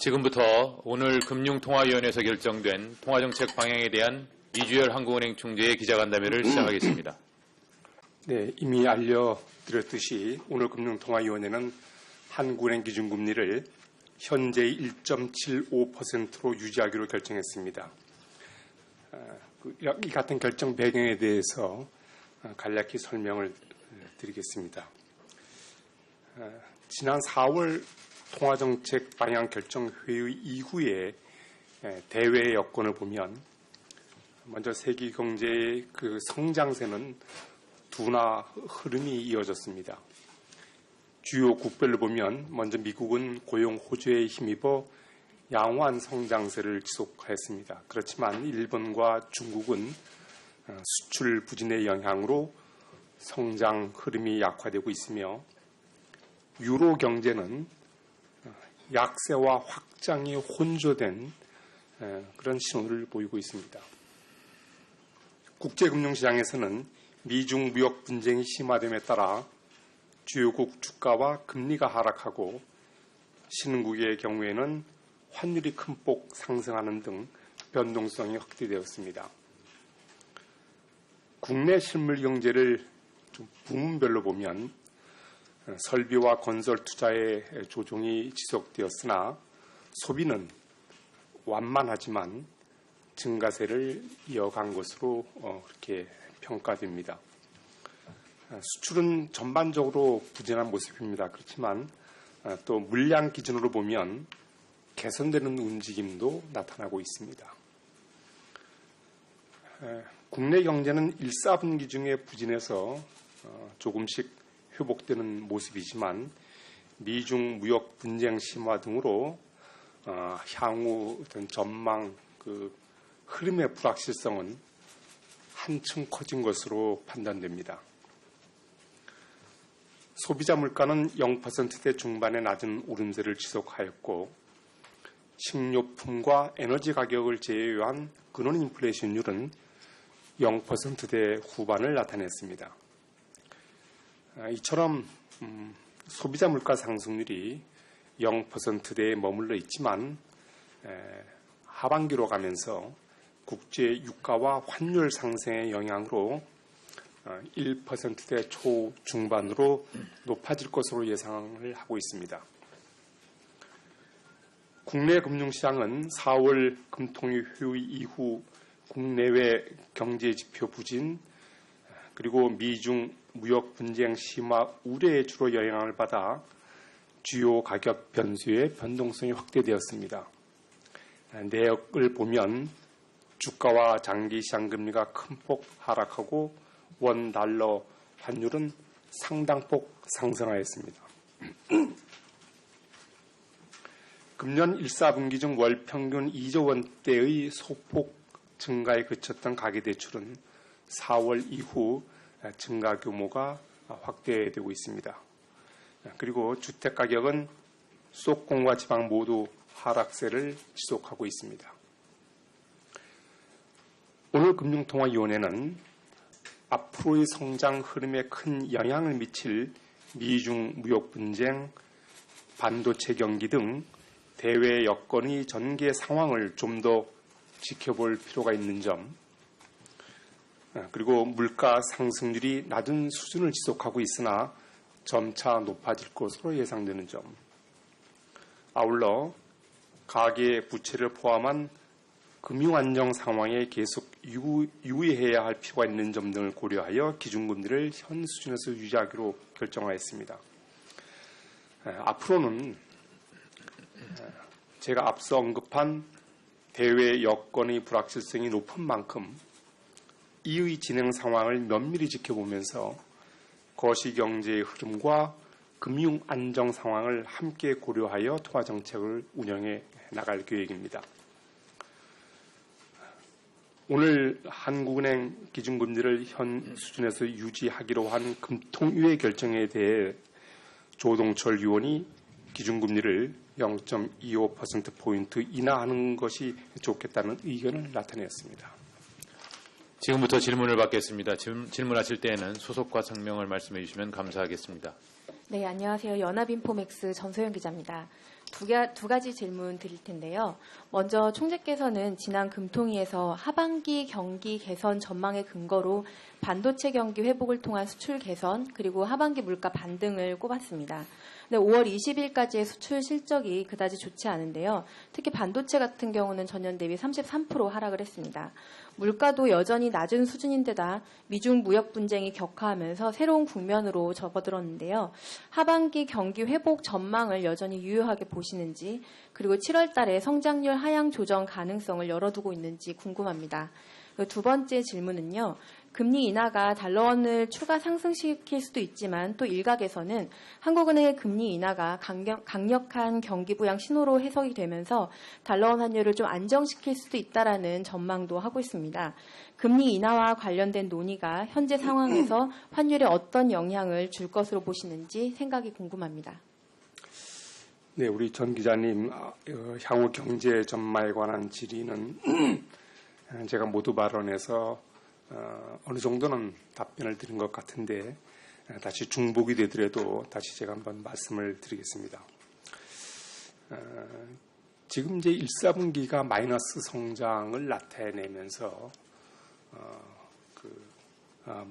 지금부터 오늘 금융통화위원회에서 결정된 통화정책 방향에 대한 이주열 한국은행 총재의 기자간담회를 시작하겠습니다. 네, 이미 알려드렸듯이 오늘 금융통화위원회는 한국은행 기준금리를 현재의 1.75%로 유지하기로 결정했습니다. 이 같은 결정 배경에 대해서 간략히 설명을 드리겠습니다. 지난 4월 통화정책 방향 결정 회의 이후에 대외 여건을 보면 먼저 세계 경제의 그 성장세는 둔화 흐름이 이어졌습니다. 주요 국별로 보면 먼저 미국은 고용 호조에 힘입어 양호한 성장세를 지속하였습니다. 그렇지만 일본과 중국은 수출 부진의 영향으로 성장 흐름이 약화되고 있으며 유로 경제는 약세와 확장이 혼조된 그런 신호를 보이고 있습니다. 국제금융시장에서는 미중 무역 분쟁이 심화됨에 따라 주요국 주가와 금리가 하락하고 신흥국의 경우에는 환율이 큰 폭 상승하는 등 변동성이 확대되었습니다. 국내 실물 경제를 좀 부문별로 보면 설비와 건설 투자의 조정이 지속되었으나 소비는 완만하지만 증가세를 이어간 것으로 그렇게 평가됩니다. 수출은 전반적으로 부진한 모습입니다. 그렇지만 또 물량 기준으로 보면 개선되는 움직임도 나타나고 있습니다. 국내 경제는 1, 4분기 중에 부진해서 조금씩 회복되는 모습이지만 미중 무역 분쟁 심화 등으로 향후 어떤 전망 흐름의 불확실성은 한층 커진 것으로 판단됩니다. 소비자 물가는 0%대 중반의 낮은 오름세를 지속하였고 식료품과 에너지 가격을 제외한 근원 인플레이션율은 0%대 후반을 나타냈습니다. 이처럼 소비자 물가 상승률이 0%대에 머물러 있지만 하반기로 가면서 국제 유가와 환율 상승의 영향으로 1%대 초중반으로 높아질 것으로 예상을 하고 있습니다. 국내 금융시장은 4월 금통위 회의 이후 국내외 경제지표 부진 그리고 미중 무역 분쟁 심화 우려에 주로 영향을 받아 주요 가격 변수의 변동성이 확대되었습니다. 내역을 보면 주가와 장기 시장 금리가 큰 폭 하락하고 원 달러 환율은 상당폭 상승하였습니다. 금년 1, 4분기 중 월 평균 2조 원대의 소폭 증가에 그쳤던 가계대출은 4월 이후 증가 규모가 확대되고 있습니다. 그리고 주택가격은 수도권과 지방 모두 하락세를 지속하고 있습니다. 오늘 금융통화위원회는 앞으로의 성장 흐름에 큰 영향을 미칠 미중 무역 분쟁, 반도체 경기 등 대외 여건의 전개 상황을 좀 더 지켜볼 필요가 있는 점, 그리고 물가 상승률이 낮은 수준을 지속하고 있으나 점차 높아질 것으로 예상되는 점, 아울러 가계 부채를 포함한 금융 안정 상황에 계속 유의해야 할 필요가 있는 점 등을 고려하여 기준금리를 현 수준에서 유지하기로 결정하였습니다. 앞으로는 제가 앞서 언급한 대외 여건의 불확실성이 높은 만큼 이의 진행 상황을 면밀히 지켜보면서 거시경제의 흐름과 금융 안정 상황을 함께 고려하여 통화정책을 운영해 나갈 계획입니다. 오늘 한국은행 기준금리를 현 수준에서 유지하기로 한 금통위의 결정에 대해 조동철 의원이 기준금리를 0.25%포인트 인하하는 것이 좋겠다는 의견을 나타냈습니다. 지금부터 질문을 받겠습니다. 질문하실 때에는 소속과 성명을 말씀해 주시면 감사하겠습니다. 네, 안녕하세요. 연합인포맥스 전소연 기자입니다. 두 가지 질문 드릴 텐데요. 먼저 총재께서는 지난 금통위에서 하반기 경기 개선 전망의 근거로 반도체 경기 회복을 통한 수출 개선 그리고 하반기 물가 반등을 꼽았습니다. 근데 5월 20일까지의 수출 실적이 그다지 좋지 않은데요. 특히 반도체 같은 경우는 전년 대비 33% 하락을 했습니다. 물가도 여전히 낮은 수준인데다 미중 무역 분쟁이 격화하면서 새로운 국면으로 접어들었는데요. 하반기 경기 회복 전망을 여전히 유효하게 보시는지 그리고 7월 달에 성장률 하향 조정 가능성을 열어두고 있는지 궁금합니다. 두 번째 질문은요. 금리 인하가 달러원을 추가 상승시킬 수도 있지만 또 일각에서는 한국은행의 금리 인하가 강력한 경기 부양 신호로 해석이 되면서 달러원 환율을 좀 안정시킬 수도 있다라는 전망도 하고 있습니다. 금리 인하와 관련된 논의가 현재 상황에서 환율에 어떤 영향을 줄 것으로 보시는지 생각이 궁금합니다. 네, 우리 전 기자님 향후 경제 전망에 관한 질의는 제가 모두 발언해서 어느 정도는 답변을 드린 것 같은데 다시 중복이 되더라도 다시 제가 한번 말씀을 드리겠습니다. 지금 이제 1사분기가 마이너스 성장을 나타내면서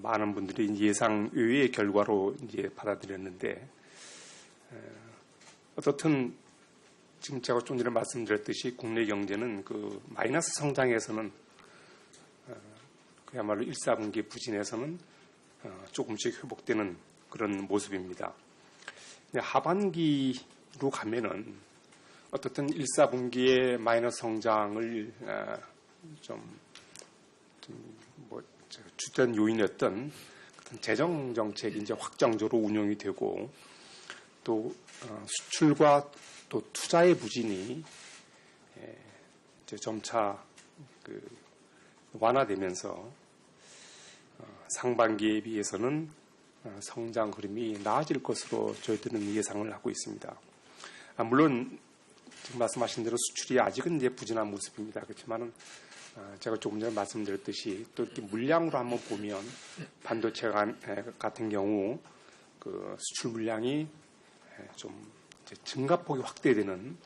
많은 분들이 예상 외의 결과로 이제 받아들였는데 어떻든 지금 제가 좀 전에 말씀드렸듯이 국내 경제는 그 마이너스 성장에서는 그야말로 1사분기 부진에서는 조금씩 회복되는 그런 모습입니다. 하반기로 가면은 어떻든 1사분기의 마이너스 성장을 주된 요인이었던 재정 정책이 이제 확정적으로 운영이 되고 또 수출과 또 투자의 부진이 이제 점차 완화되면서 상반기에 비해서는 성장 흐름이 나아질 것으로 저희들은 예상을 하고 있습니다. 물론 지금 말씀하신 대로 수출이 아직은 이제 부진한 모습입니다. 그렇지만은 제가 조금 전에 말씀드렸듯이 또 이렇게 물량으로 한번 보면 반도체 같은 경우 그 수출 물량이 좀 이제 증가폭이 확대되는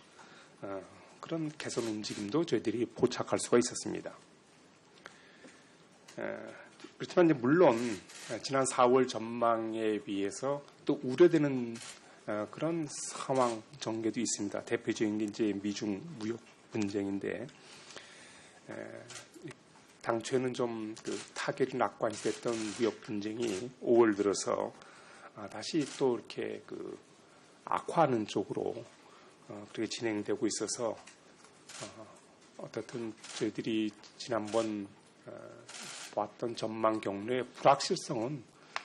그런 개선 움직임도 저희들이 포착할 수가 있었습니다. 그렇지만 이제 물론 지난 4월 전망에 비해서 또 우려되는 그런 상황 전개도 있습니다. 대표적인 게 이제 미중 무역 분쟁인데 당초에는 좀 그 타결이 낙관됐던 무역 분쟁이 5월 들어서 다시 또 이렇게 그 악화하는 쪽으로 그렇게 진행되고 있어서 어떻든 저희들이 지난번 보았던 전망 경로의 불확실성은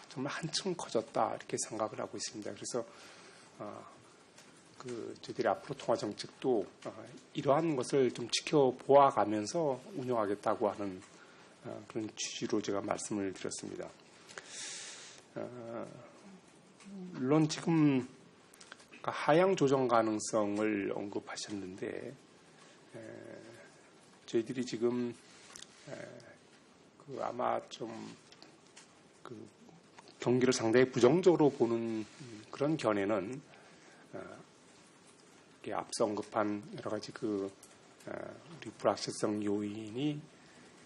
정말 한층 커졌다 이렇게 생각을 하고 있습니다. 그래서 저희들이 앞으로 통화 정책도 이러한 것을 좀 지켜보아 가면서 운영하겠다고 하는 그런 취지로 제가 말씀을 드렸습니다. 물론 지금 하향 조정 가능성을 언급하셨는데 저희들이 지금 아마 좀 경기를 상당히 부정적으로 보는 그런 견해는 앞서 언급한 여러 가지 우리 불확실성 요인이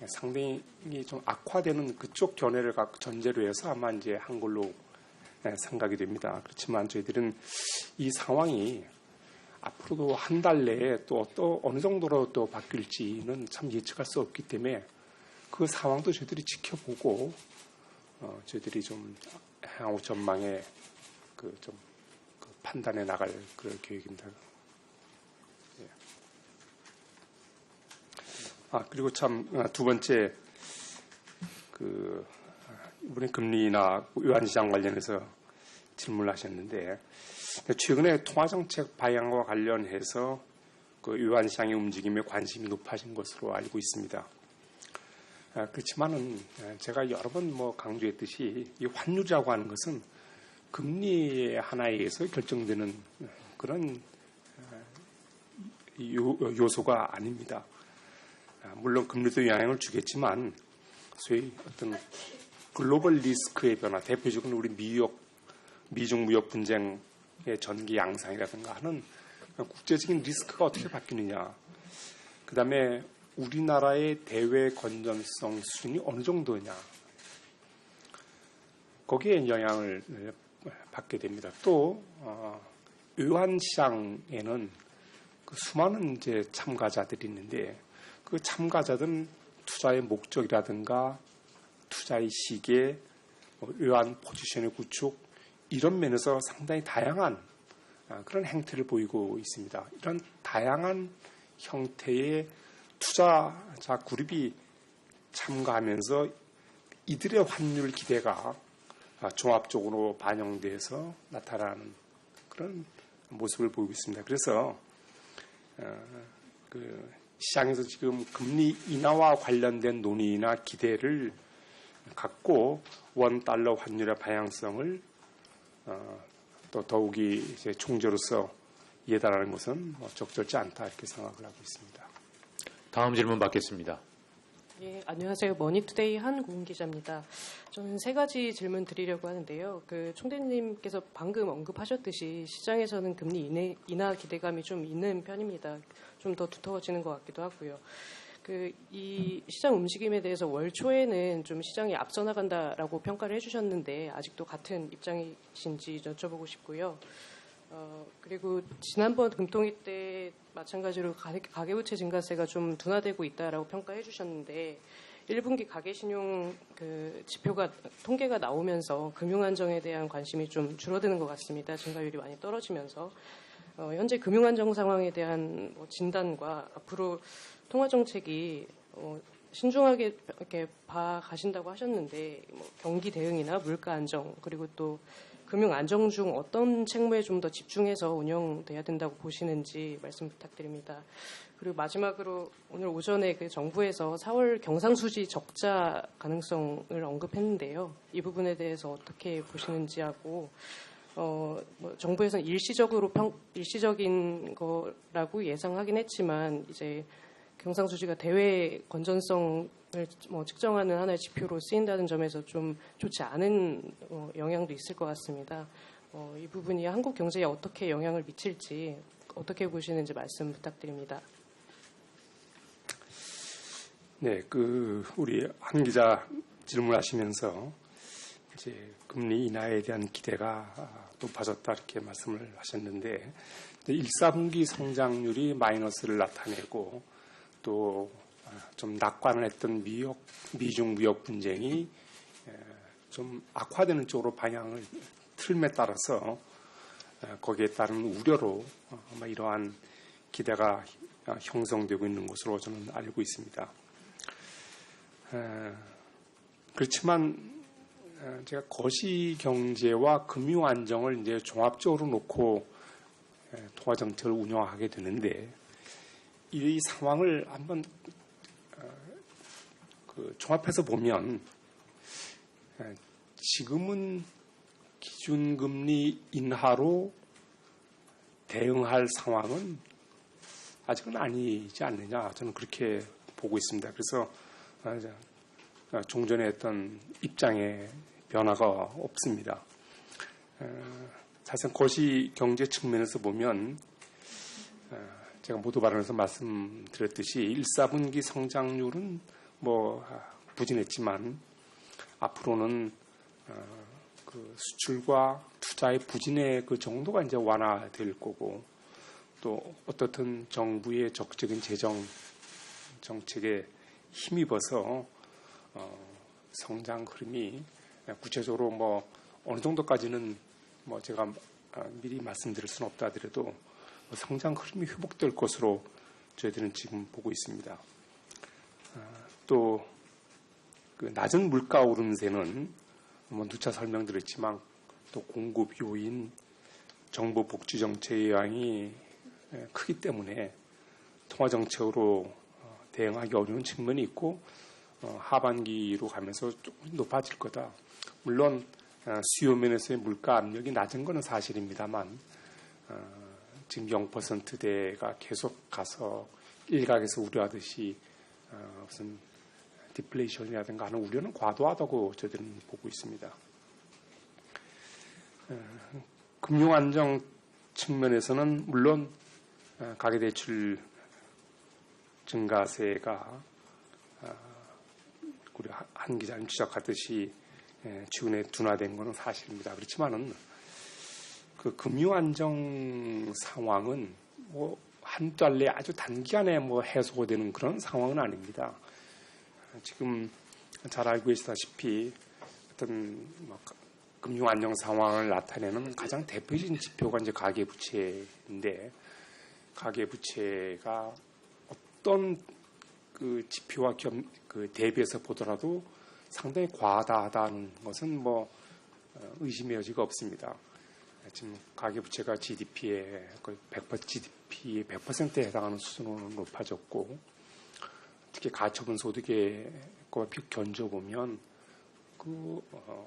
상당히 좀 악화되는 그쪽 견해를 전제로 해서 아마 이제 한 걸로 생각이 됩니다. 그렇지만 저희들은 이 상황이 앞으로도 한 달 내에 또 어느 정도로 또 바뀔지는 참 예측할 수 없기 때문에 그 상황도 저희들이 지켜보고 저희들이 좀 향후 전망에 좀 판단해 나갈 그런 계획입니다. 예. 그리고 참 두 번째 이번에 금리나 외환시장 관련해서 질문을 하셨는데 최근에 통화정책 방향과 관련해서 그 외환시장의 움직임에 관심이 높아진 것으로 알고 있습니다. 그렇지만은 제가 여러 번 강조했듯이 이 환율이라고 하는 것은 금리의 하나에 의해서 결정되는 그런 요소가 아닙니다. 물론 금리도 영향을 주겠지만 소위 어떤 글로벌 리스크의 변화, 대표적으로 우리 미중 무역 분쟁의 전기 양상이라든가 하는 국제적인 리스크가 어떻게 바뀌느냐, 그 다음에 우리나라의 대외 건전성 수준이 어느 정도냐, 거기에 영향을 받게 됩니다. 또 외환시장에는 그 수많은 이제 참가자들이 있는데 그 참가자들은 투자의 목적이라든가 투자의 시기에 외환 포지션의 구축 이런 면에서 상당히 다양한 그런 행태를 보이고 있습니다. 이런 다양한 형태의 투자자 그룹이 참가하면서 이들의 환율 기대가 종합적으로 반영돼서 나타나는 그런 모습을 보이고 있습니다. 그래서 그 시장에서 지금 금리 인하와 관련된 논의나 기대를 갖고 원 달러 환율의 방향성을 또 더욱이 이제 총재로서 예단하는 것은 적절치 않다 이렇게 생각을 하고 있습니다. 다음 질문 받겠습니다. 예, 안녕하세요. 머니투데이 한고은 기자입니다. 저는 세 가지 질문 드리려고 하는데요. 그 총대님께서 방금 언급하셨듯이 시장에서는 금리 인하 기대감이 좀 있는 편입니다. 좀 더 두터워지는 것 같기도 하고요. 이 시장 움직임에 대해서 월 초에는 좀 시장이 앞서 나간다라고 평가를 해주셨는데 아직도 같은 입장이신지 여쭤보고 싶고요. 그리고 지난번 금통위 때 마찬가지로 가계부채 증가세가 좀 둔화되고 있다라고 평가해 주셨는데 1분기 가계신용 그 지표가 통계가 나오면서 금융안정에 대한 관심이 좀 줄어드는 것 같습니다. 증가율이 많이 떨어지면서 현재 금융안정 상황에 대한 진단과 앞으로 통화 정책이 신중하게 이렇게 봐가신다고 하셨는데 경기 대응이나 물가 안정 그리고 또 금융 안정 중 어떤 책무에 좀 더 집중해서 운영돼야 된다고 보시는지 말씀 부탁드립니다. 그리고 마지막으로 오늘 오전에 그 정부에서 4월 경상수지 적자 가능성을 언급했는데요. 이 부분에 대해서 어떻게 보시는지 하고 정부에서는 일시적인 거라고 예상하긴 했지만 이제 경상수지가 대외 건전성을 측정하는 하나의 지표로 쓰인다는 점에서 좀 좋지 않은 영향도 있을 것 같습니다. 이 부분이 한국 경제에 어떻게 영향을 미칠지 어떻게 보시는지 말씀 부탁드립니다. 네, 우리 한 기자 질문하시면서 이제 금리 인하에 대한 기대가 높아졌다 이렇게 말씀을 하셨는데 1사분기 성장률이 마이너스를 나타내고 또 좀 낙관을 했던 미중 무역 분쟁이 좀 악화되는 쪽으로 방향을 틀에 따라서 거기에 따른 우려로 아마 이러한 기대가 형성되고 있는 것으로 저는 알고 있습니다. 그렇지만 제가 거시 경제와 금융 안정을 이제 종합적으로 놓고 통화 정책을 운영하게 되는데 이 상황을 한번 종합해서 보면 지금은 기준금리 인하로 대응할 상황은 아직은 아니지 않느냐 저는 그렇게 보고 있습니다. 그래서 종전에 했던 입장에 변화가 없습니다. 사실 거시 경제 측면에서 보면 제가 모두 발언에서 말씀드렸듯이 1사분기 성장률은 부진했지만 앞으로는 수출과 투자의 부진의 그 정도가 이제 완화될 거고 또 어떻든 정부의 적극적인 재정 정책에 힘입어서 성장 흐름이 구체적으로 어느 정도까지는 제가 미리 말씀드릴 수는 없다 하더라도 성장 흐름이 회복될 것으로 저희들은 지금 보고 있습니다. 또 낮은 물가 오름세는 누차 설명드렸지만 또 공급 요인, 정부 복지 정책의 영향이 크기 때문에 통화 정책으로 대응하기 어려운 측면이 있고 하반기로 가면서 조금 높아질 거다. 물론 수요 면에서의 물가 압력이 낮은 것은 사실입니다만 지금 0%대가 계속 가서 일각에서 우려하듯이 무슨 디플레이션이라든가 하는 우려는 과도하다고 저희들은 보고 있습니다. 금융 안정 측면에서는 물론 가계대출 증가세가 우리 한 기자님 지적하듯이 최근에 둔화된 것은 사실입니다. 그렇지만은 그 금융안정 상황은 뭐 한두 달 내에 아주 단기간에 뭐 해소가 되는 그런 상황은 아닙니다. 지금 잘 알고 계시다시피 어떤 뭐 금융 안정 상황을 나타내는 가장 대표적인 지표가 이제 가계부채인데, 가계부채가 어떤 그 지표와 대비해서 보더라도 상당히 과다하다는 것은 뭐 의심의 여지가 없습니다. 지금 가계부채가 GDP의 거의 100%에 100%에 해당하는 수준으로 높아졌고, 특히 가처분 소득에 견줘보면 그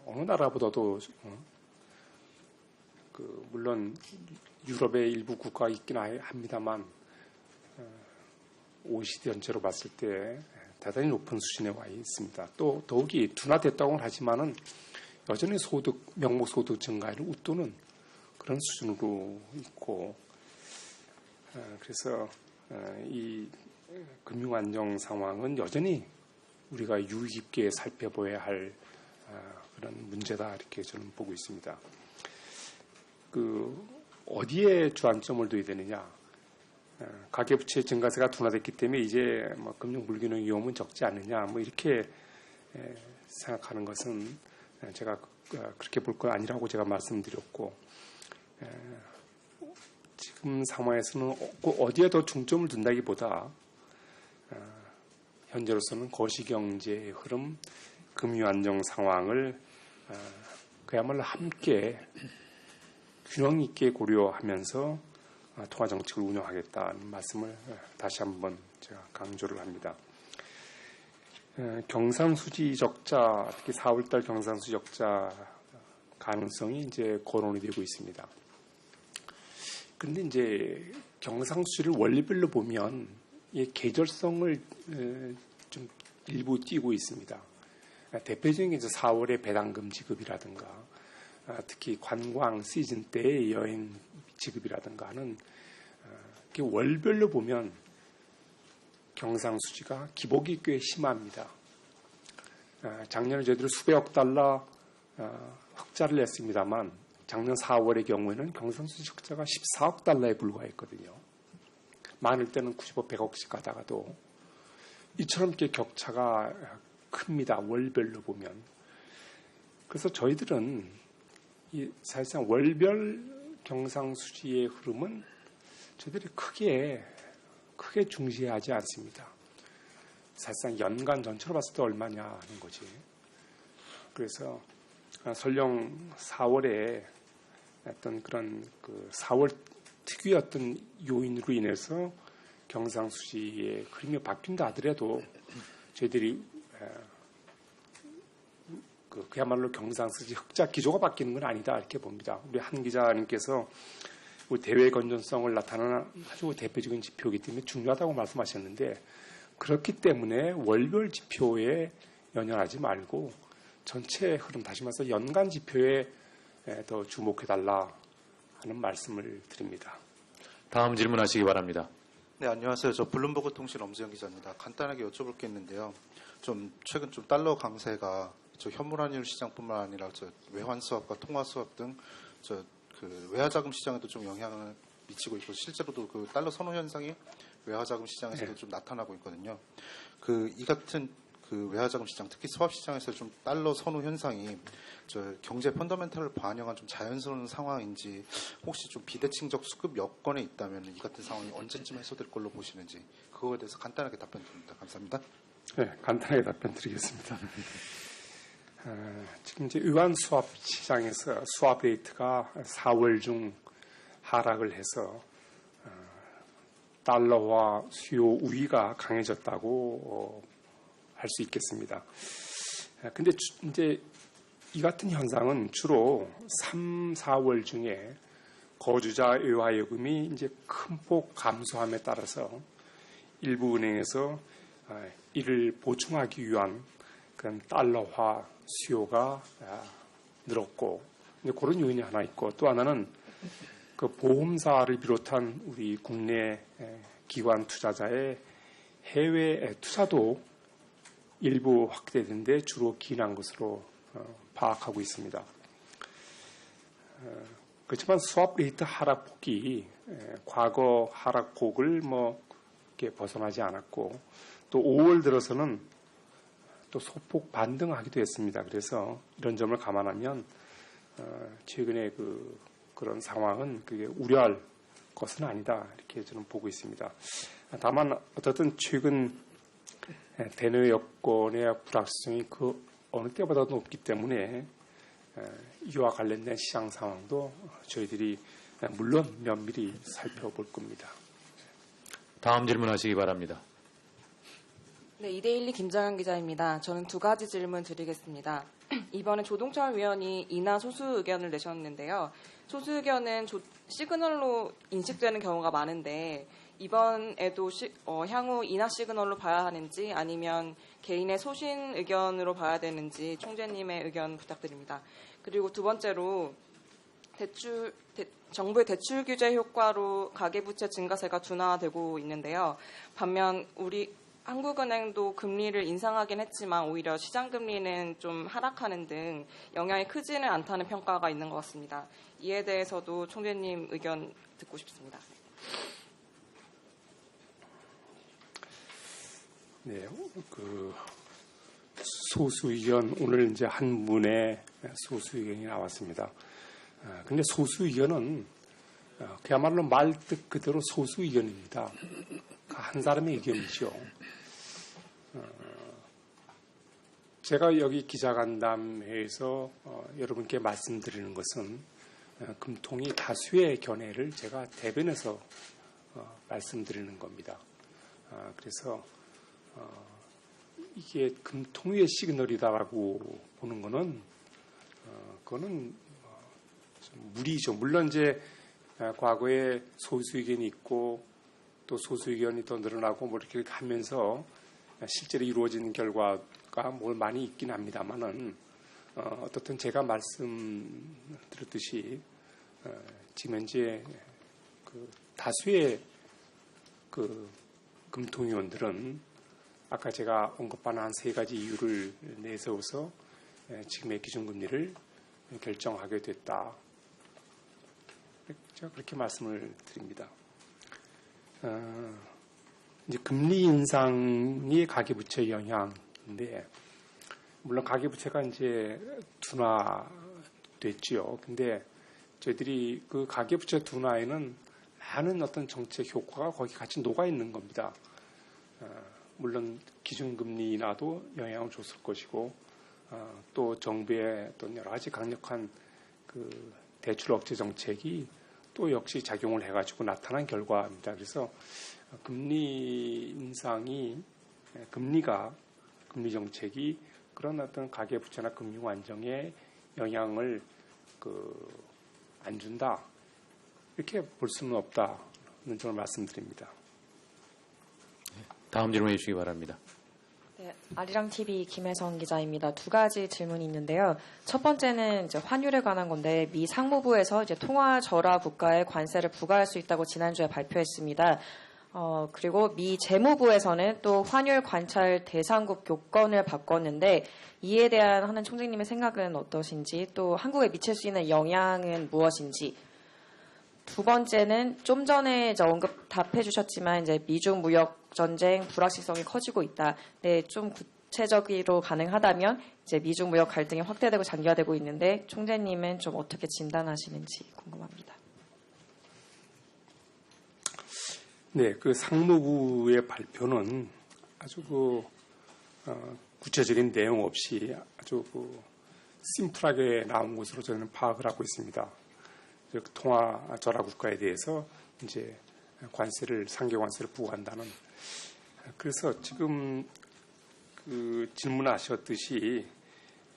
어느 나라보다도 물론 유럽의 일부 국가가 있긴 합니다만 OECD 전체로 봤을 때 대단히 높은 수준에 와 있습니다. 또 더욱이 둔화됐다고는 하지만은 여전히 명목 소득 증가를 웃도는 그런 수준으로 있고, 그래서 이 금융 안정 상황은 여전히 우리가 유의 깊게 살펴봐야 할 그런 문제다, 이렇게 저는 보고 있습니다. 어디에 주안점을 둬야 되느냐? 가계부채 증가세가 둔화됐기 때문에 이제 뭐 금융 불균형 위험은 적지 않느냐? 뭐 이렇게 생각하는 것은 제가 그렇게 볼 건 아니라고 제가 말씀드렸고, 지금 상황에서는 어디에 더 중점을 둔다기보다 현재로서는 거시경제의 흐름, 금융 안정 상황을 그야말로 함께 균형 있게 고려하면서 통화 정책을 운영하겠다는 말씀을 다시 한번 제가 강조를 합니다. 경상수지 적자, 특히 4월달 경상수지 적자 가능성이 이제 거론이 되고 있습니다. 그런데 이제 경상수지를 원리별로 보면 이 계절성을 좀 일부 띄고 있습니다. 대표적인 게 4월의 배당금 지급이라든가, 특히 관광 시즌 때의 여행 지급이라든가 하는 월별로 보면 경상수지가 기복이 꽤 심합니다. 작년에 저희들이 수백억 달러 흑자를 냈습니다만, 작년 4월의 경우에는 경상수지 적자가 14억 달러에 불과했거든요. 많을 때는 90억, 100억씩 가다가도 이처럼 이렇게 격차가 큽니다. 월별로 보면. 그래서 저희들은 사실상 월별 경상수지의 흐름은 저희들이 크게 중시하지 않습니다. 사실상 연간 전체로 봤을 때 얼마냐 하는 거지. 그래서 설령 4월에 어떤 그런 4월 특유의 어떤 요인으로 인해서 경상수지의 흐름이 바뀐다 하더라도 저희들이 그야말로 경상수지 흑자 기조가 바뀌는 건 아니다, 이렇게 봅니다. 우리 한 기자님께서 우리 대외 건전성을 나타내는 아주 대표적인 지표이기 때문에 중요하다고 말씀하셨는데, 그렇기 때문에 월별 지표에 연연하지 말고 전체 흐름, 다시 말해서 연간 지표에 더 주목해달라 하는 말씀을 드립니다. 다음 질문하시기 바랍니다. 네, 안녕하세요. 저 블룸버그 통신 엄지영 기자입니다. 간단하게 여쭤볼 게 있는데요. 최근 달러 강세가 현물 환율 시장뿐만 아니라 외환 수합과 통화 수합 등 외화 자금 시장에도 좀 영향을 미치고 있고, 실제로도 그 달러 선호 현상이 외화 자금 시장에서도 좀 나타나고 있거든요. 이 같은 외화 자금 시장, 특히 수합 시장에서 좀 달러 선호 현상이 경제 펀더멘탈을 반영한 좀 자연스러운 상황인지, 혹시 좀 비대칭적 수급 여건에 있다면 이 같은 상황이 언제쯤 해소될 걸로 보시는지, 그거에 대해서 간단하게 답변 드립니다. 감사합니다. 네, 간단하게 답변 드리겠습니다. 지금 이제 외환 수합 시장에서 수합 레이트가 4월 중 하락을 해서 달러화 수요 우위가 강해졌다고 할 수 있겠습니다. 근데 이제 이 같은 현상은 주로 3, 4월 중에 거주자 외화 요금이 이제 큰 폭 감소함에 따라서 일부 은행에서 이를 보충하기 위한 그런 달러화 수요가 늘었고, 이제 그런 요인이 하나 있고, 또 하나는 그 보험사를 비롯한 우리 국내 기관 투자자의 해외 투자도 일부 확대된데 주로 기인한 것으로 파악하고 있습니다. 그렇지만 수합 레이트 하락폭이 과거 하락폭을 이렇게 벗어나지 않았고 또 5월 들어서는 또 소폭 반등하기도 했습니다. 그래서 이런 점을 감안하면 최근에 그런 상황은 그게 우려할 것은 아니다 이렇게 저는 보고 있습니다. 다만 어떻든 최근 대내 여건의 불확실성이 그 어느 때보다도 높기 때문에 이와 관련된 시장 상황도 저희들이 물론 면밀히 살펴볼 겁니다. 다음 질문하시기 바랍니다. 네, 이데일리 김정현 기자입니다. 저는 두 가지 질문 드리겠습니다. 이번에 조동철 위원이 인하 소수 의견을 내셨는데요. 소수 의견은 시그널로 인식되는 경우가 많은데 이번에도 향후 인하 시그널로 봐야 하는지 아니면 개인의 소신 의견으로 봐야 되는지 총재님의 의견 부탁드립니다. 그리고 두 번째로 정부의 대출 규제 효과로 가계부채 증가세가 둔화되고 있는데요. 반면 우리 한국은행도 금리를 인상하긴 했지만 오히려 시장 금리는 좀 하락하는 등 영향이 크지는 않다는 평가가 있는 것 같습니다. 이에 대해서도 총재님 의견 듣고 싶습니다. 네, 소수 의견 오늘 이제 한 분의 소수 의견이 나왔습니다. 근데 소수 의견은 그야말로 말 뜻 그대로 소수 의견입니다. 한 사람의 의견이죠. 제가 여기 기자간담회에서 여러분께 말씀드리는 것은 금통위 다수의 견해를 제가 대변해서 말씀드리는 겁니다. 그래서 이게 금통위의 시그널이다라고 보는 거는 그거는 좀 무리죠. 물론 이제 과거에 소수 의견이 있고 또 소수 의견이 더 늘어나고 이렇게 하면서 실제로 이루어진 결과가 많이 있긴 합니다만은 어떻든 제가 말씀드렸듯이 지금 현재 다수의 금통위원들은 아까 제가 언급한 한 세 가지 이유를 내세워서 지금의 기준금리를 결정하게 됐다. 제가 그렇게 말씀을 드립니다. 이제 금리 인상이 가계부채 영향인데, 물론 가계부채가 이제 둔화됐지요. 근데 저희들이 그 가계부채 둔화에는 많은 어떤 정책 효과가 거기 같이 녹아 있는 겁니다. 물론 기준금리 인하도 영향을 줬을 것이고, 또 정부의 어떤 여러 가지 강력한 그 대출 억제 정책이 또 역시 작용을 해가지고 나타난 결과입니다. 그래서 금리 인상이 금리 정책이 그런 어떤 가계부채나 금융 안정에 영향을 안 준다 이렇게 볼 수는 없다는 점을 말씀드립니다. 다음 질문해 주시기 바랍니다. 네, 아리랑TV 김혜성 기자입니다. 두 가지 질문이 있는데요. 첫 번째는 이제 환율에 관한 건데 미 상무부에서 이제 통화 절하 국가에 관세를 부과할 수 있다고 지난주에 발표했습니다. 그리고 미 재무부에서는 또 환율 관찰 대상국 요건을 바꿨는데 이에 대한 하는 총재님의 생각은 어떠신지 또 한국에 미칠 수 있는 영향은 무엇인지. 두 번째는 좀 전에 답해 주셨지만 이제 미중 무역 전쟁 불확실성이 커지고 있다. 네, 좀 구체적으로 가능하다면 이제 미중 무역 갈등이 확대되고 장기화되고 있는데 총재님은 좀 어떻게 진단하시는지 궁금합니다. 네, 그 상무부의 발표는 아주 구체적인 내용 없이 아주 심플하게 나온 것으로 저는 파악을 하고 있습니다. 통화 절하 국가에 대해서 이제 상계 관세를 부과한다는. 그래서 지금 질문하셨듯이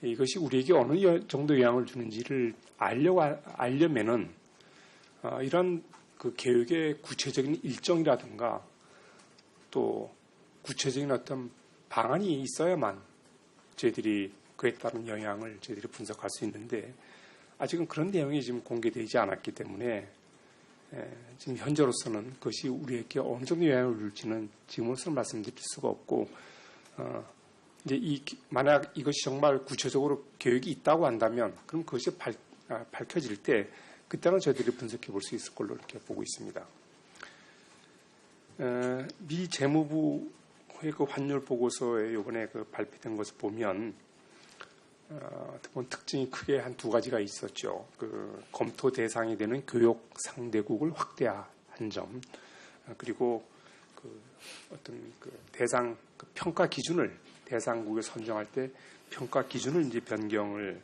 이것이 우리에게 어느 정도 영향을 주는지를 알려면은 이런 그 계획의 구체적인 일정이라든가 또 구체적인 어떤 방안이 있어야만 저희들이 그에 따른 영향을 저희들이 분석할 수 있는데 아직은 그런 내용이 지금 공개되지 않았기 때문에 지금 현재로서는 그것이 우리에게 어느 정도 영향을 줄지는 지금으로서는 말씀드릴 수가 없고 이제 만약 이것이 정말 구체적으로 계획이 있다고 한다면 그럼 그것이 밝혀질 때 그때는 저희들이 분석해 볼 수 있을 걸로 이렇게 보고 있습니다. 미 재무부의 그 환율 보고서에 이번에 그 발표된 것을 보면 특징이 크게 한 두 가지가 있었죠. 그 검토 대상이 되는 교역 상대국을 확대한 점, 그리고 그 어떤 그 대상 그 평가 기준을 대상국에 선정할 때 평가 기준을 이제 변경을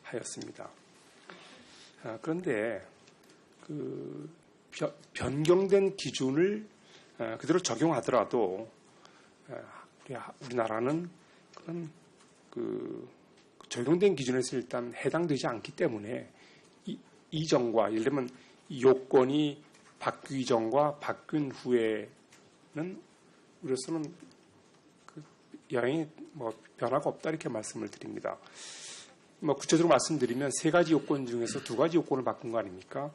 하였습니다. 그런데 그 변경된 기준을 그대로 적용하더라도 우리나라는 그런 그 적용된 기준에서 일단 해당되지 않기 때문에 이전과 예를 들면 요건이 바뀌기 전과 바뀐 후에는 우리로서는 그 영향이 뭐 변화가 없다 이렇게 말씀을 드립니다. 뭐 구체적으로 말씀드리면 세 가지 요건 중에서 두 가지 요건을 바꾼 거 아닙니까?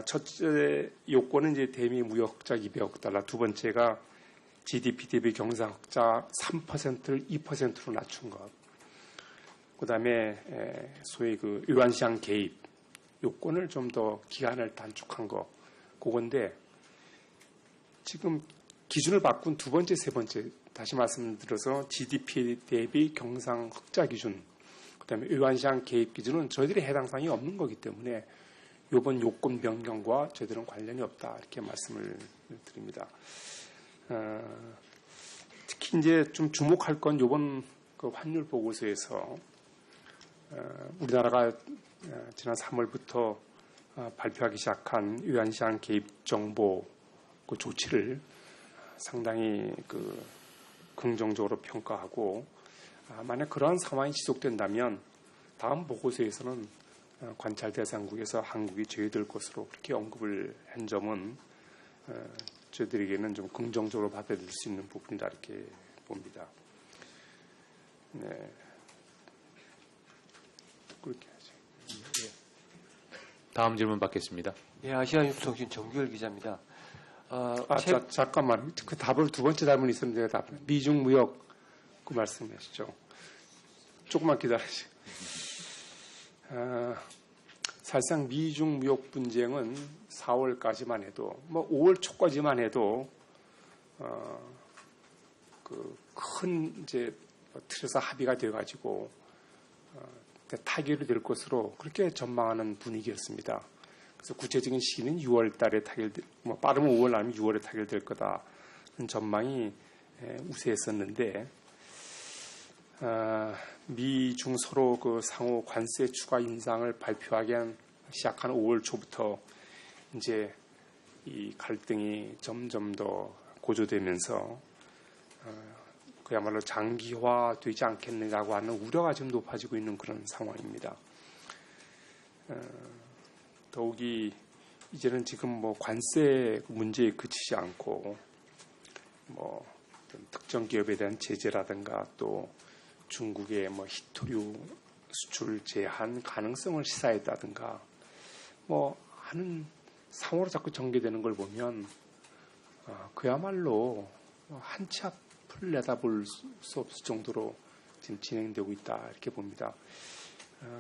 첫째 요건은 이제 대미 무역 흑자 200억 달러, 두 번째가 GDP 대비 경상 흑자 3%를 2%로 낮춘 것. 그다음에 소위 그 외환시장 개입 요건을 좀 더 기간을 단축한 거. 그건데 지금 기준을 바꾼 두 번째, 세 번째 다시 말씀드려서 GDP 대비 경상 흑자 기준, 그다음에 외환시장 개입 기준은 저희들이 해당 사항이 없는 거기 때문에 이번 요건 변경과 저희들은 관련이 없다 이렇게 말씀을 드립니다. 특히 이제 좀 주목할 건 이번 그 환율 보고서에서 우리나라가 지난 3월부터 발표하기 시작한 외환시장 개입 정보 그 조치를 상당히 그 긍정적으로 평가하고 만약 그러한 상황이 지속된다면 다음 보고서에서는 관찰 대상국에서 한국이 제외될 것으로 그렇게 언급을 한 점은 저희들에게는 좀 긍정적으로 받아들일 수 있는 부분이다 이렇게 봅니다. 네. 그렇게 하죠. 다음 질문 받겠습니다. 예, 아시아 뉴스통신 정규열 기자입니다. 잠깐만. 그 답을 두 번째 답은 있었는데 답. 미중 무역 그 말씀하시죠. 조금만 기다리세요. 사실상 미중 무역 분쟁은 4월까지만 해도 뭐 5월 초까지만 해도 그 큰 이제 틀에서 합의가 돼 가지고 타결이 될 것으로 그렇게 전망하는 분위기였습니다. 그래서 구체적인 시기는 6월 달에 뭐 빠르면 5월 아니면 6월에 타결될 거다는 전망이 우세했었는데 미중 서로 그 상호 관세 추가 인상을 발표하기 시작한 5월 초부터 이제 이 갈등이 점점 더 고조되면서 그야말로 장기화되지 않겠느냐고 하는 우려가 지금 높아지고 있는 그런 상황입니다. 더욱이 이제는 지금 뭐 관세 문제에 그치지 않고 뭐 특정 기업에 대한 제재라든가 또 중국의 뭐 히토류 수출 제한 가능성을 시사했다든가 뭐 하는 상호로 자꾸 전개되는 걸 보면 그야말로 한 치 앞을 내다볼 수 없을 정도로 지금 진행되고 있다 이렇게 봅니다.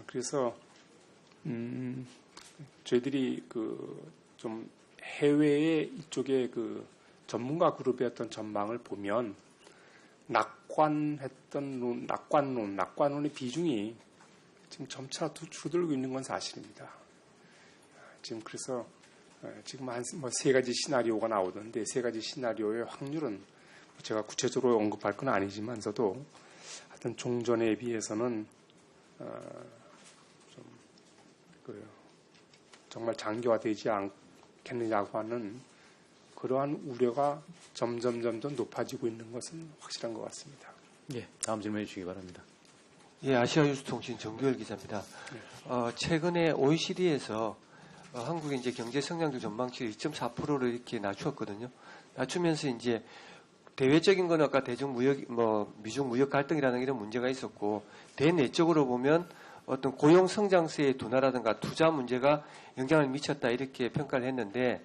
그래서 저희들이 그 좀 해외의 이쪽에 그 전문가 그룹의 어떤 전망을 보면 낙관론의 비중이 지금 점차 줄어들고 있는 건 사실입니다. 지금 그래서 지금 한 세 가지 시나리오가 나오던데 세 가지 시나리오의 확률은 제가 구체적으로 언급할 건 아니지만서도 하여튼 종전에 비해서는 좀 정말 장기화되지 않겠느냐고 하는 그러한 우려가 점점 높아지고 있는 것은 확실한 것 같습니다. 예, 다음 질문해 주시기 바랍니다. 예, 아시아 뉴스통신 정규열 기자입니다. 최근에 OECD에서 한국의 이제 경제 성장률 전망치를 2.4%를 이렇게 낮추었거든요. 낮추면서 이제 대외적인 건 아까 대중 무역, 미중 무역 갈등이라는 이런 문제가 있었고, 대내적으로 보면 어떤 고용 성장세의 둔화라든가 투자 문제가 영향을 미쳤다 이렇게 평가를 했는데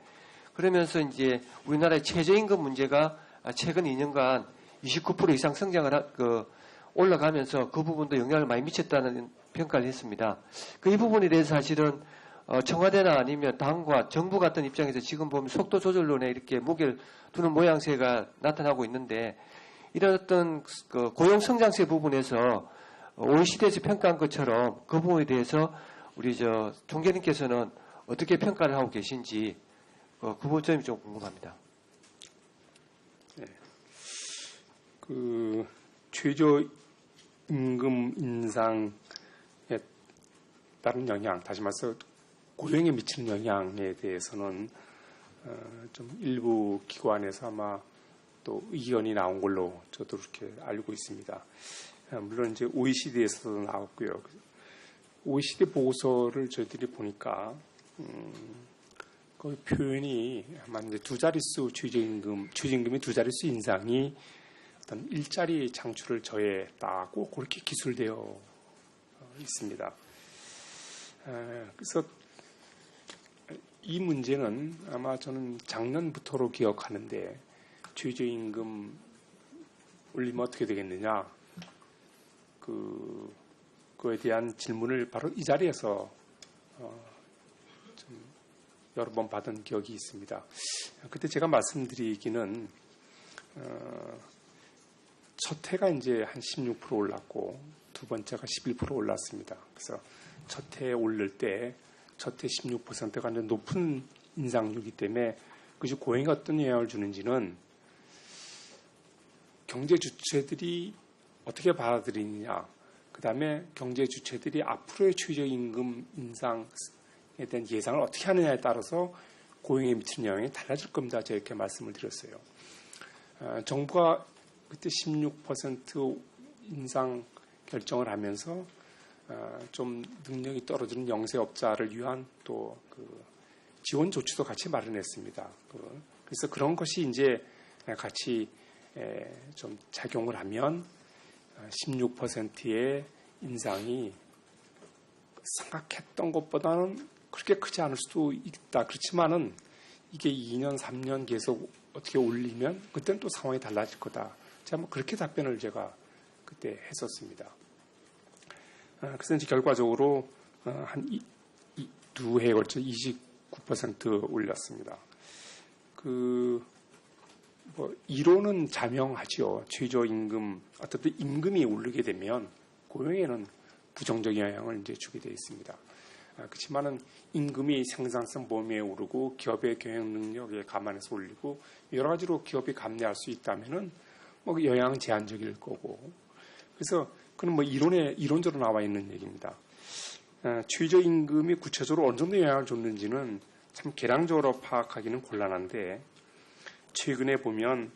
그러면서 이제 우리나라의 최저임금 문제가 최근 2년간 29% 이상 성장을 올라가면서 그 부분도 영향을 많이 미쳤다는 평가를 했습니다. 이 부분에 대해서 사실은 청와대나 아니면 당과 정부 같은 입장에서 지금 보면 속도 조절론에 이렇게 무게를 두는 모양새가 나타나고 있는데 이런 어떤 고용 성장세 부분에서 OECD에서 평가한 것처럼 그 부분에 대해서 우리 총재님께서는 어떻게 평가를 하고 계신지 그 부분점이 좀 궁금합니다. 네. 최저 임금 인상에 따른 영향, 다시 말해서 고용에 미치는 영향에 대해서는 좀 일부 기관에서 아마 또 의견이 나온 걸로 저도 그렇게 알고 있습니다. 물론 이제 OECD에서도 나왔고요. OECD 보고서를 저희들이 보니까 그 표현이 아마 이제 두 자릿수 최저임금이 두 자릿수 인상이 어떤 일자리 창출을 저해했다고 그렇게 기술되어 있습니다. 그래서 이 문제는 아마 저는 작년부터로 기억하는데 최저임금 올리면 어떻게 되겠느냐 그거에 대한 질문을 바로 이 자리에서 좀 여러 번 받은 기억이 있습니다. 그때 제가 말씀드리기는 첫 해가 이제 한 16% 올랐고 두 번째가 11% 올랐습니다. 그래서 첫 해 오를 때 첫 해 16%가 높은 인상률이기 때문에 그것이 고용에 어떤 영향을 주는지는 경제 주체들이 어떻게 받아들이느냐, 그 다음에 경제 주체들이 앞으로의 최저임금 인상에 대한 예상을 어떻게 하느냐에 따라서 고용에 미치는 영향이 달라질 겁니다. 제가 이렇게 말씀을 드렸어요. 정부가 그때 16% 인상 결정을 하면서 좀 능력이 떨어지는 영세업자를 위한 또 지원 조치도 같이 마련했습니다. 그래서 그런 것이 이제 같이 좀 작용을 하면 16%의 인상이 생각했던 것보다는 그렇게 크지 않을 수도 있다. 그렇지만은 이게 2년, 3년 계속 어떻게 올리면 그때는 또 상황이 달라질 거다. 제가 뭐 그렇게 답변을 제가 그때 했었습니다. 그래서 이제 결과적으로 한 두 해에 걸쳐 29% 올렸습니다. 뭐 이론은 자명하죠. 최저임금 어떻든 임금이 오르게 되면 고용에는 부정적 영향을 이제 주게 되어 있습니다. 그렇지만은 임금이 생산성 범위에 오르고 기업의 경영 능력에 감안해서 올리고 여러 가지로 기업이 감내할 수 있다면은 뭐 영향은 제한적일 거고 그래서 그는 뭐 이론적으로 나와 있는 얘기입니다. 최저임금이 구체적으로 어느 정도 영향을 줬는지는 참 계량적으로 파악하기는 곤란한데 최근에 보면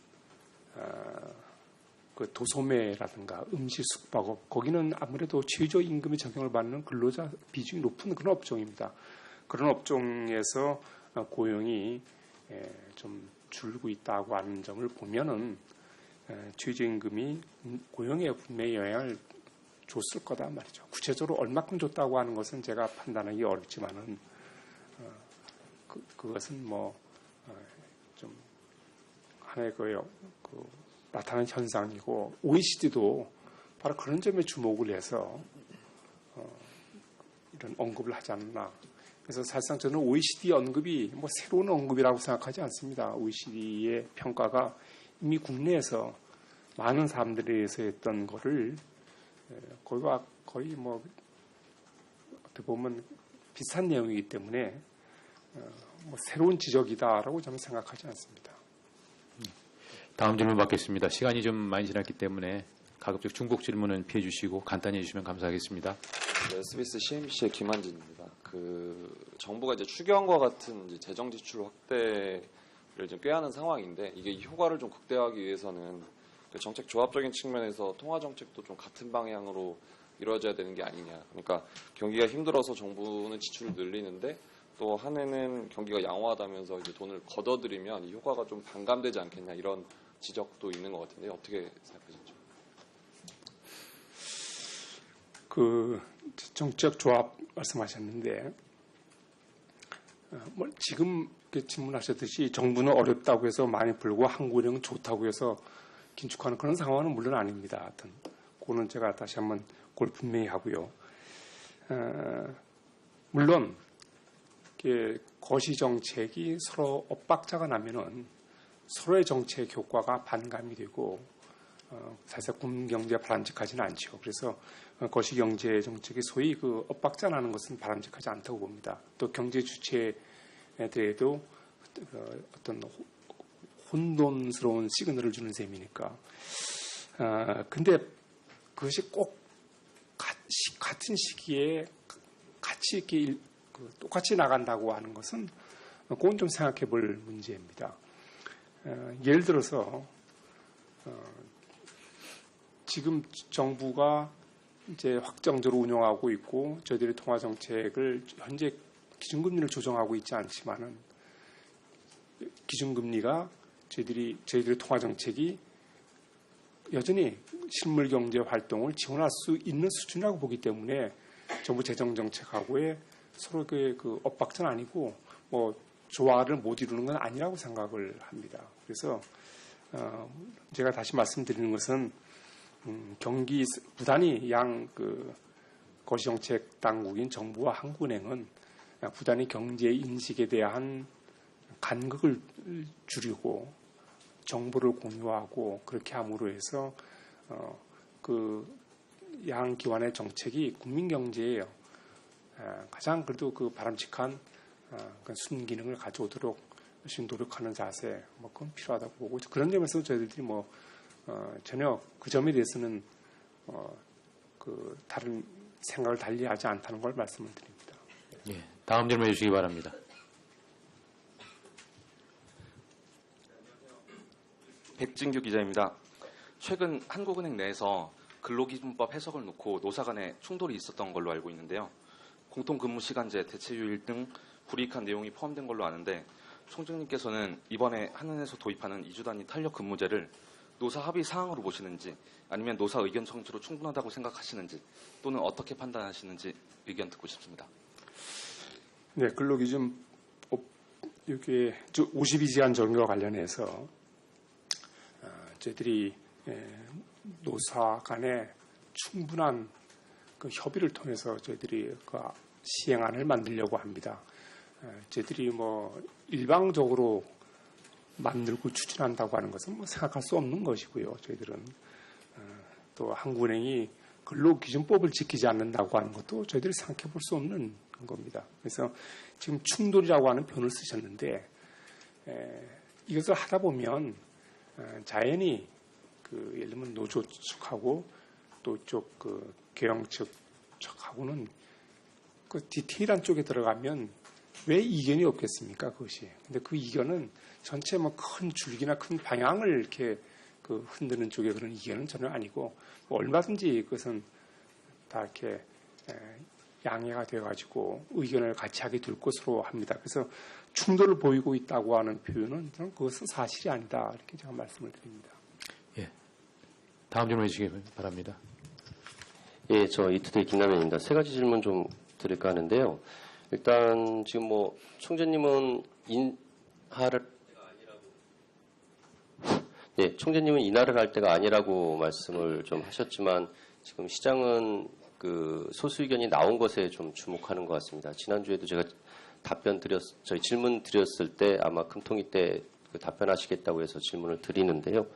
그 도소매라든가 음식 숙박업 거기는 아무래도 최저임금의 적용을 받는 근로자 비중이 높은 그런 업종입니다. 그런 업종에서 고용이 좀 줄고 있다고 하는 점을 보면은 최저임금이 고용에 분명히 영향을 줬을 거다 말이죠. 구체적으로 얼마큼 줬다고 하는 것은 제가 판단하기 어렵지만은 그것은 뭐 좀 하나의 나타나는 현상이고 OECD도 바로 그런 점에 주목을 해서 이런 언급을 하지 않나. 그래서 사실상 저는 OECD 언급이 뭐 새로운 언급이라고 생각하지 않습니다. OECD의 평가가 이미 국내에서 많은 사람들에 의해서 했던 거를 거의 뭐 어떻게 보면 비슷한 내용이기 때문에 뭐 새로운 지적이다라고 저는 생각하지 않습니다. 다음 질문 받겠습니다. 시간이 좀 많이 지났기 때문에 가급적 중복 질문은 피해 주시고 간단히 해주시면 감사하겠습니다. 네, SBS CNBC의 김한진입니다. 정부가 이제 추경과 같은 이제 재정 지출 확대를 좀 꾀하는 상황인데 이게 효과를 좀 극대화하기 위해서는 정책 조합적인 측면에서 통화 정책도 좀 같은 방향으로 이루어져야 되는 게 아니냐. 그러니까 경기가 힘들어서 정부는 지출을 늘리는데 또 한 해는 경기가 양호하다면서 이제 돈을 걷어들이면 이 효과가 좀 반감되지 않겠냐 이런 지적도 있는 것 같은데 어떻게 생각하시죠? 정책 조합 말씀하셨는데 뭐 지금 질문하셨듯이 정부는 어렵다고 해서 많이 불고 한국은행은 좋다고 해서 긴축하는 그런 상황은 물론 아닙니다. 하여튼 그거는 제가 다시 한번 그걸 분명히 하고요. 물론 거시 정책이 서로 엇박자가 나면은 서로의 정책 효과가 반감이 되고 사실 국민 경제가 바람직하지는 않죠. 그래서 거시 경제 정책이 소위 그 엇박자 나는 것은 바람직하지 않다고 봅니다. 또 경제 주체에 대해도 어떤 혼돈스러운 시그널을 주는 셈이니까. 근데 그것이 꼭 같은 시기에 같이 이렇게 똑같이 나간다고 하는 것은 그건 좀 생각해 볼 문제입니다. 예를 들어서 지금 정부가 이제 확정적으로 운영하고 있고 저희들이 통화 정책을 현재 기준금리를 조정하고 있지 않지만은 기준금리가 저희들의 통화 정책이 여전히 실물 경제 활동을 지원할 수 있는 수준이라고 보기 때문에 정부 재정 정책하고의 서로 그 엇박자는 아니고 뭐 조화를 못 이루는 건 아니라고 생각을 합니다. 그래서 제가 다시 말씀드리는 것은 경기 부단히 거시정책 당국인 정부와 한국은행은 부단히 경제 인식에 대한 간극을 줄이고 정보를 공유하고 그렇게 함으로 해서 양 기관의 정책이 국민 경제에 가장 그래도 그 바람직한 순기능을 가져오도록 열심히 노력하는 자세, 뭐 그건 필요하다고 보고 그런 점에서 저희들이 뭐 전혀 그 점에 대해서는 다른 생각을 달리하지 않다는 걸 말씀을 드립니다. 예, 다음 질문해 주시기 바랍니다. 백진규 기자입니다. 최근 한국은행 내에서 근로기준법 해석을 놓고 노사 간에 충돌이 있었던 걸로 알고 있는데요. 공통근무시간제, 대체휴일 등 불이익한 내용이 포함된 걸로 아는데 총장님께서는 이번에 한은에서 도입하는 2주 단위 탄력 근무제를 노사 합의 사항으로 보시는지 아니면 노사 의견 청취로 충분하다고 생각하시는지 또는 어떻게 판단하시는지 의견 듣고 싶습니다. 네, 근로기준법 이게 52시간 적용과 관련해서 저희들이 노사 간에 충분한 그 협의를 통해서 저희들이 그 시행안을 만들려고 합니다. 저희들이 뭐 일방적으로 만들고 추진한다고 하는 것은 뭐 생각할 수 없는 것이고요. 저희들은 또 한국은행이 근로기준법을 지키지 않는다고 하는 것도 저희들이 생각해 볼 수 없는 겁니다. 그래서 지금 충돌이라고 하는 표현을 쓰셨는데 이것을 하다 보면 자연히 예를 들면 노조 측하고 또 쪽 경영 측하고는 그 디테일한 쪽에 들어가면 왜 이견이 없겠습니까? 그것이. 근데 그 이견은 전체 뭐 큰 줄기나 큰 방향을 이렇게 흔드는 쪽에 그런 이견은 전혀 아니고 뭐 얼마든지 그것은 다 이렇게 양해가 되어가지고 의견을 같이 하게 될 것으로 합니다. 그래서 충돌을 보이고 있다고 하는 표현은 저는 그것은 사실이 아니다 이렇게 제가 말씀을 드립니다. 예, 다음 질문해 주시기 바랍니다. 예, 저 이투데이 김남현입니다. 세 가지 질문 좀 드릴까 하는데요. 일단 지금 뭐 총재님은 총재님은 인하를 할 때가 아니라고 말씀을 좀 하셨지만 지금 시장은 그 소수 의견이 나온 것에 좀 주목하는 것 같습니다. 지난주에도 제가 저희 질문 드렸을 때 아마 금통위 때 답변하시겠다고 해서 질문을 드리는데요.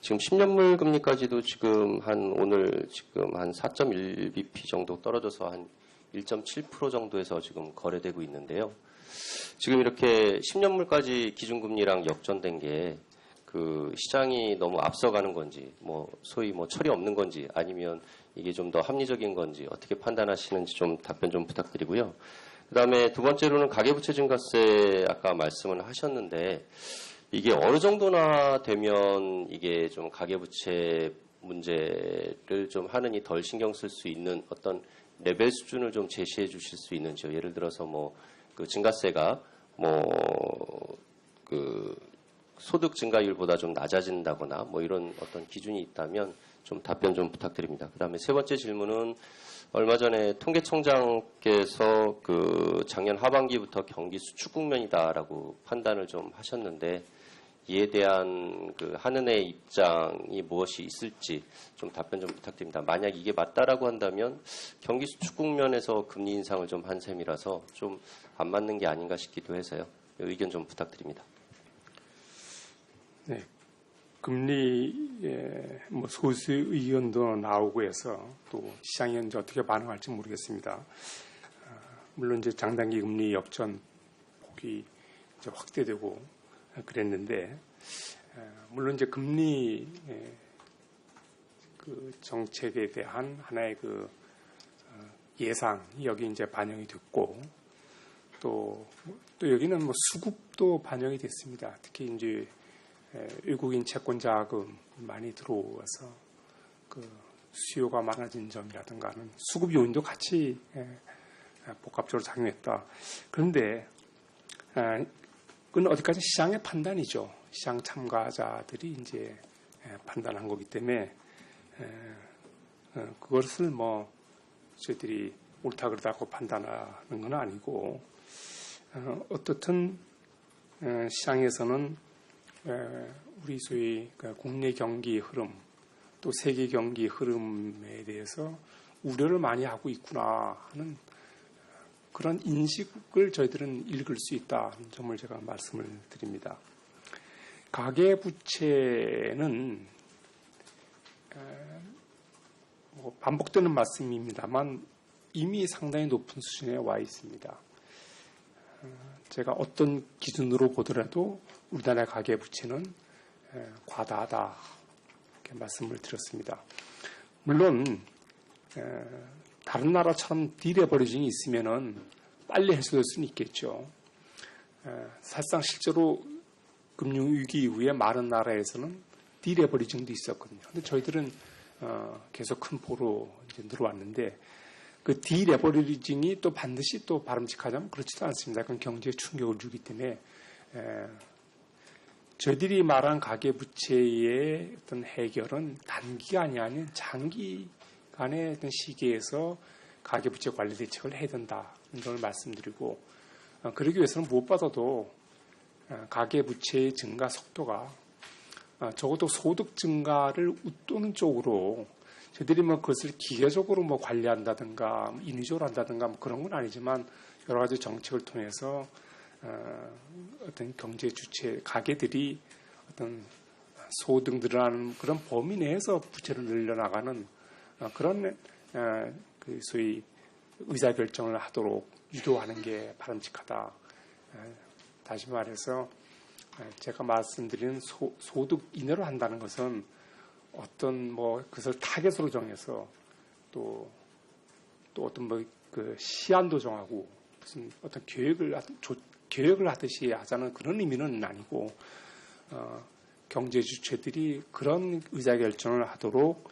지금 10년물 금리까지도 지금 오늘 지금 한 4.1bp 정도 떨어져서 한 1.7% 정도에서 지금 거래되고 있는데요. 지금 이렇게 10년물까지 기준금리랑 역전된 게 그 시장이 너무 앞서가는 건지, 뭐 소위 뭐 철이 없는 건지, 아니면 이게 좀 더 합리적인 건지 어떻게 판단하시는지 좀 답변 좀 부탁드리고요. 그다음에 두 번째로는 가계부채 증가세 아까 말씀을 하셨는데 이게 어느 정도나 되면 이게 좀 가계부채 문제를 좀 하느니 덜 신경 쓸 수 있는 어떤 레벨 수준을 좀 제시해 주실 수 있는지요. 예를 들어서 뭐 그 증가세가 뭐 그 소득 증가율보다 좀 낮아진다거나 뭐 이런 어떤 기준이 있다면 좀 답변 좀 부탁드립니다. 그다음에 세 번째 질문은 얼마 전에 통계청장께서 그 작년 하반기부터 경기 수축 국면이다라고 판단을 좀 하셨는데 이에 대한 그 한은혜의 입장이 무엇이 있을지 좀 답변 좀 부탁드립니다. 만약 이게 맞다라고 한다면 경기 수축 국면에서 금리 인상을 좀 한 셈이라서 좀 안 맞는 게 아닌가 싶기도 해서요. 의견 좀 부탁드립니다. 네, 금리 뭐 소수 의견도 나오고 해서 또 시장이 이제 어떻게 반응할지 모르겠습니다. 물론 이제 장단기 금리 역전 폭이 이제 확대되고 그랬는데 물론 이제 금리 그 정책에 대한 하나의 그 예상이 여기 이제 반영이 됐고 또 여기는 뭐 수급도 반영이 됐습니다. 특히 이제 외국인 채권 자금 많이 들어와서 그 수요가 많아진 점이라든가는 수급 요인도 같이 복합적으로 작용했다. 그런데 그건 어디까지 시장의 판단이죠. 시장 참가자들이 이제 판단한 거기 때문에 그것을 뭐 저희들이 옳다 그러다고 판단하는 건 아니고 어떻든 시장에서는 우리 소위 국내 경기 흐름 또 세계 경기 흐름에 대해서 우려를 많이 하고 있구나 하는 그런 인식을 저희들은 읽을 수 있다는 점을 제가 말씀을 드립니다. 가계부채는 뭐 반복되는 말씀입니다만 이미 상당히 높은 수준에 와 있습니다. 제가 어떤 기준으로 보더라도 우리나라 가계부채는 과다하다 이렇게 말씀을 드렸습니다. 물론 다른 나라처럼 디레버리징이 있으면은 빨리 해소될 수는 있겠죠. 사실상 실제로 금융위기 이후에 많은 나라에서는 디레버리징도 있었거든요. 근데 저희들은 계속 큰 폭으로 이제 늘어왔는데 그 디레버리징이 또 반드시 또 바람직하자면 그렇지도 않습니다. 그건 경제에 충격을 주기 때문에 저희들이 말한 가계부채의 어떤 해결은 단기간이 아닌 장기간의 어떤 시기에서 가계부채 관리 대책을 해야 된다는 점을 말씀드리고 그러기 위해서는 무엇보다도 가계부채의 증가 속도가 적어도 소득 증가를 웃도는 쪽으로 저희들이 뭐 그것을 기계적으로 뭐 관리한다든가 인위적으로 한다든가 뭐 그런 건 아니지만 여러 가지 정책을 통해서 어떤 경제 주체 가계들이 어떤 소득 늘어나는 그런 범위 내에서 부채를 늘려나가는 그런 그 소위 의사 결정을 하도록 유도하는 게 바람직하다. 다시 말해서 제가 말씀드린 소득 이내로 한다는 것은 어떤 뭐 그것을 타겟으로 정해서 또 어떤 뭐 그 시한도 정하고 무슨 어떤 계획을 하듯이 하자는 그런 의미는 아니고 경제 주체들이 그런 의사결정을 하도록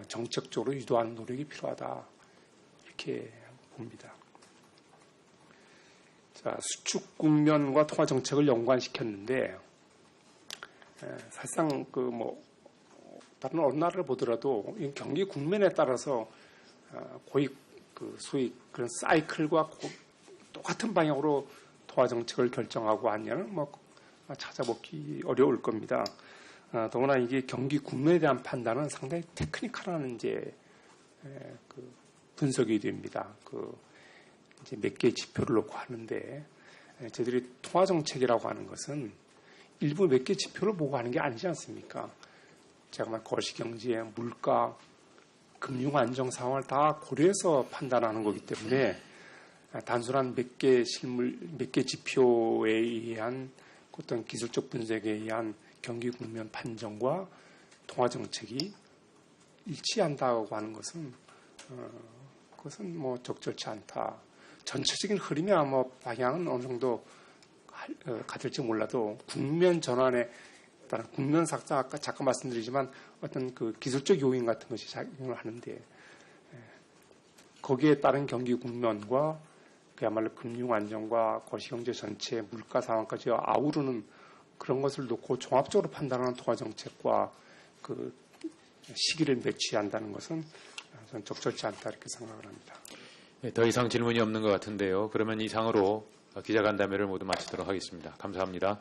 정책적으로 유도하는 노력이 필요하다 이렇게 봅니다. 자, 수축 국면과 통화 정책을 연관시켰는데 사실상 그 뭐 다른 어느 나라를 보더라도 경기 국면에 따라서 거의 그 소위 그런 사이클과 똑같은 방향으로 통화 정책을 결정하고 하냐는 뭐 찾아보기 어려울 겁니다. 더구나 이게 경기 국면에 대한 판단은 상당히 테크니컬한 이제 그 분석이 됩니다. 그 이제 몇 개의 지표를 놓고 하는데 저희들이 통화 정책이라고 하는 것은 일부 몇 개 지표를 보고 하는 게 아니지 않습니까? 제가 말 거시경제, 물가, 금융 안정 상황을 다 고려해서 판단하는 거기 때문에 단순한 몇 개 지표에 의한 어떤 기술적 분석에 의한 경기 국면 판정과 통화 정책이 일치한다고 하는 것은 그것은 뭐 적절치 않다. 전체적인 흐름이야 뭐 방향은 어느 정도 같을지 몰라도 국면 전환에 따른 국면 삭자 아까 잠깐 말씀드리지만 어떤 그 기술적 요인 같은 것이 작용을 하는데 거기에 따른 경기 국면과 그야말로 금융 안정과 거시경제 전체 물가 상황까지 아우르는 그런 것을 놓고 종합적으로 판단하는 통화 정책과 그 시기를 매치한다는 것은 저는 적절치 않다 이렇게 생각을 합니다. 네, 더 이상 질문이 없는 것 같은데요. 그러면 이상으로 기자간담회를 모두 마치도록 하겠습니다. 감사합니다.